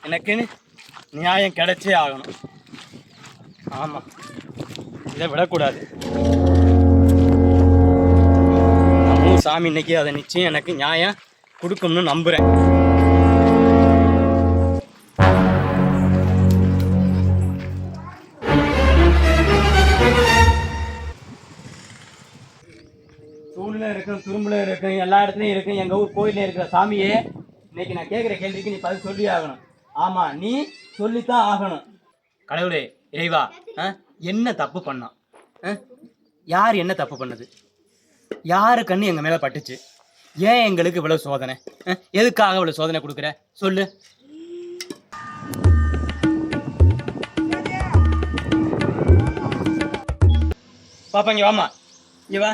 எனக்குன்னு நியாயம் கிடைச்சே ஆகணும். ஆமாம், இதை விடக்கூடாது. நம்மளும் சாமி இன்னைக்கு அதை நிச்சயம் எனக்கு நியாயம் கொடுக்கும்னு நம்புகிறேன். தூணில் இருக்கும், துரும்புல இருக்கும், எல்லா இடத்துலையும் இருக்கும். எங்கள் ஊர் கோயிலில் இருக்கிற சாமியே இன்னைக்கு நான் கேட்குற கேள்விக்கு நீ பதில் சொல்லி ஆகணும். ஆமாம், நீ சொல்லித்தான் ஆகணும். கடவுளே, இறைவா, என்ன தப்பு பண்ணான்? யார் என்ன தப்பு பண்ணது? யாரு கண்ணு எங்கள் மேலே பட்டுச்சு? ஏன் எங்களுக்கு இவ்வளோ சோதனை? எதுக்காக இவ்வளோ சோதனை கொடுக்குற சொல்லு. பாப்பா இங்கே வாமா, இங்கே வா.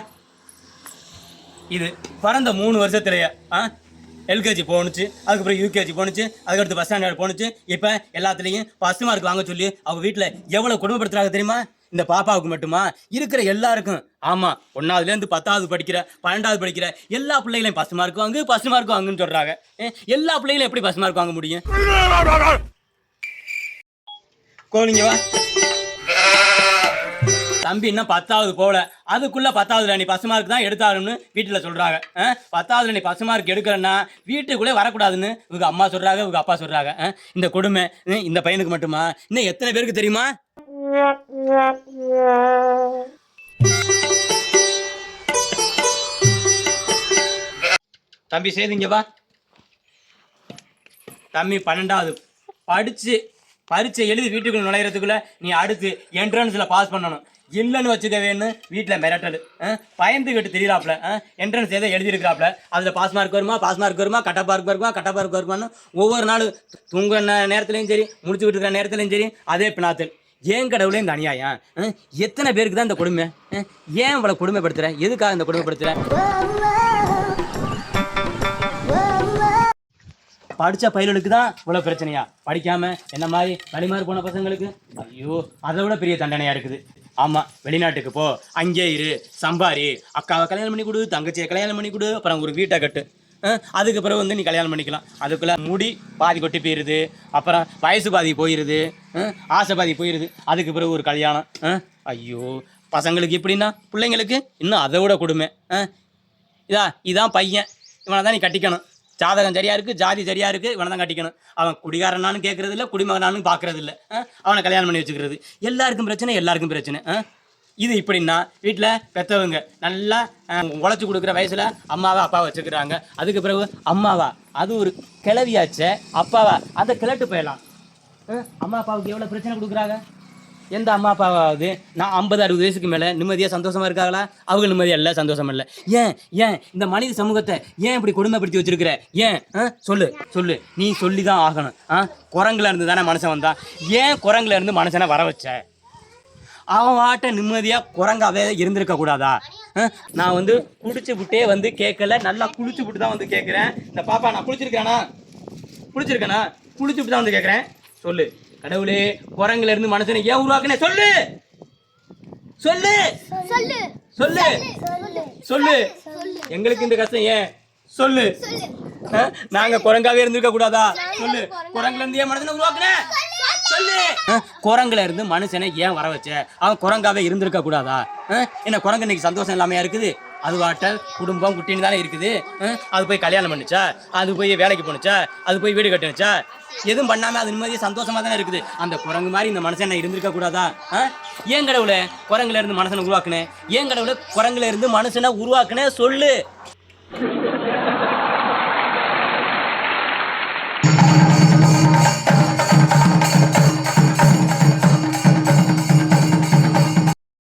இது பிறந்த 3 வருஷத்துலையே எல்கேஜி போணுச்சு, அதுக்கப்புறம் யூகேஜி போணுச்சு, அதுக்கடுத்து பஸ் ஸ்டாண்டர்ட் போணுச்சு. இப்போ எல்லாத்துலேயும் ஃபஸ்ட் மார்க் வாங்க சொல்லி அவங்க வீட்டில் எவ்வளோ கொடுமைப்படுத்துறாங்க தெரியுமா? இந்த பாப்பாவுக்கு மட்டுமா, இருக்கிற எல்லாருக்கும். ஆமாம், 1ஆவதுலேருந்து 10ஆவது படிக்கிற, 12ஆவது படிக்கிற எல்லா பிள்ளைகளையும் ஃபஸ்ட் மார்க் வாங்குன்னு சொல்கிறாங்க. எல்லா பிள்ளைகளும் எப்படி ஃபஸ்ட் மார்க் வாங்க முடியும்? கோலிங்க வா. தம்பி இன்னும் 10ஆவது போகல, அதுக்குள்ளே 10ஆவதுல நீ ஃபஸ்ட் மார்க் தான் எடுத்தாருன்னு வீட்டில் சொல்கிறாங்க. 10ஆவதுல நீ ஃபஸ்ட் மார்க் எடுக்கிறன்னா வீட்டுக்குள்ளே வரக்கூடாதுன்னு இவங்க அம்மா சொல்கிறாங்க, இவங்க அப்பா சொல்கிறாங்க. இந்த கொடுமை இந்த பையனுக்கு மட்டுமா? இன்னும் எத்தனை பேருக்கு தெரியுமா? தம்பி சேதுங்க வா. தம்பி 12ஆவது படித்து பரீட்சை எழுதி வீட்டுக்குள்ள நுழையிறதுக்குள்ள நீ அடுத்து என்ட்ரன்ஸில் பாஸ் பண்ணணும். இல்லைன்னு வச்சுக்கவேன்னு வீட்டில் மிரட்டல். பயந்துக்கிட்டு தெரியலாப்ல. என்ட்ரன்ஸ் எதை எழுதியிருக்கிறாப்ல, அதில் பாஸ் மார்க் வருமா, கட்ட மார்க் வருமானு ஒவ்வொரு நாளும் தூங்குற நேரத்துலையும் சரி, முடிச்சுக்கிட்டு இருக்கிற நேரத்துலையும் சரி, அதே பினாத்தல். ஏன் கடவுளே இந்த அநியாயம்? எத்தனை பேருக்கு தான் இந்த கொடுமை? ஏன் இவ்வளோ கொடுமைப்படுத்துற? எதுக்காக இந்த கொடுமைப்படுத்துற? படித்த பயிர்களுக்கு தான் இவ்வளோ பிரச்சனையா? படிக்காமல் என்ன மாதிரி வழிமாறு போன பசங்களுக்கு ஐயோ அதை விட பெரிய தண்டனையாக இருக்குது. ஆமாம், வெளிநாட்டுக்கு போ, அங்கே இரு, சம்பாரி, அக்காவை கல்யாணம் பண்ணி கொடு, தங்கச்சியை கல்யாணம் பண்ணி கொடு, அப்புறம் ஒரு வீட்டை கட்டு. அதுக்கு பிறகு நீ கல்யாணம் பண்ணிக்கலாம். அதுக்குள்ளே முடி பாதி கொட்டி போயிடுது, அப்புறம் வயசு பாதி போயிடுது, ஆசை பாதி போயிடுது. அதுக்கு பிறகு ஒரு கல்யாணம். ஐயோ, பசங்களுக்கு எப்படின்னா பிள்ளைங்களுக்கு இன்னும் அதை விட கொடுமை. இதான் பையன், இவனை தான் நீ கட்டிக்கணும். ஜாதகம் சரியா இருக்குது, ஜாதி சரியா இருக்குது, இவனை தான் கட்டிக்கணும். அவன் குடிகாரனானு கேட்கறது இல்லை, குடிமகனானு பார்க்கறது இல்லை. அவனை கல்யாணம் பண்ணி வச்சுக்கிறது. எல்லாருக்கும் பிரச்சனை. இது இப்படின்னா வீட்டில் பெற்றவங்க நல்லா உழைச்சி கொடுக்குற வயசில் அம்மாவை அப்பாவை வச்சுக்கிறாங்க. அதுக்கு பிறகு அம்மாவா அது ஒரு கிளவியாச்சே, அப்பாவா அதை கிளட்டு போயிடலாம். அம்மா அப்பாவுக்கு எவ்வளோ பிரச்சனை கொடுக்குறாங்க. எந்த அம்மா அப்பாவாவது நான் 50-60 வயசுக்கு மேலே நிம்மதியாக சந்தோஷமாக இருக்காங்களா? அவங்க நிம்மதியாக இல்லை, சந்தோஷம் இல்லை. ஏன் இந்த மனித சமூகத்தை ஏன் இப்படி கொடுமைப்படுத்தி வச்சிருக்கிற? ஏன் சொல்லு. நீ சொல்லி தான் ஆகணும். குரங்குல இருந்து தானே மனுஷன் வந்தான். ஏன் குரங்குல இருந்து மனுஷனை வர வச்ச? அவன் வாட்ட நிம்மதியாக குரங்காவே இருந்திருக்க கூடாதா? நான் குடிச்சு விட்டே கேட்கல, நல்லா குளிச்சு விட்டு தான் கேட்குறேன். இந்த பாப்பா நான் குளிச்சிருக்கேனா? குளிச்சு விட்டு தான் கேட்குறேன். சொல்லு கடவுளே, குரங்குல இருந்து மனுஷனை ஏன் உருவாக்குனே? சொல்லு. எங்களுக்கு இந்த கஷ்டம் ஏன்? சொல்லு. நாங்க குரங்காவே இருந்திருக்க கூடாதா? சொல்லு. குரங்குல இருந்து ஏன் மனுஷனை உருவாக்குனே? சொல்லு. குரங்குல இருந்து மனுஷனை ஏன் வர வச்ச? அவன் குரங்காவே இருந்திருக்க கூடாதா? என்ன குரங்கு இன்னைக்கு சந்தோஷம் இல்லாமையா இருக்குது? அது வாட்ட குடும்பம் குட்டின்னு தானே இருக்குது. அது போய் கல்யாணம் பண்ணிச்சா, அது போய் வேலைக்கு போணுச்சா, அது போய் வீடு கட்டுனுச்சா? எதுவும் பண்ணாமல் அது நிம்மதியாக சந்தோஷமாக தானே இருக்குது. அந்த குரங்கு மாதிரி இந்த மனுஷனை இருந்திருக்க கூடாதா? ஏன் கடவுளை குரங்குல இருந்து மனுஷனை உருவாக்குனேன்? ஏன் கடவுளை குரங்குல இருந்து மனுஷனை உருவாக்குனே? சொல்லு.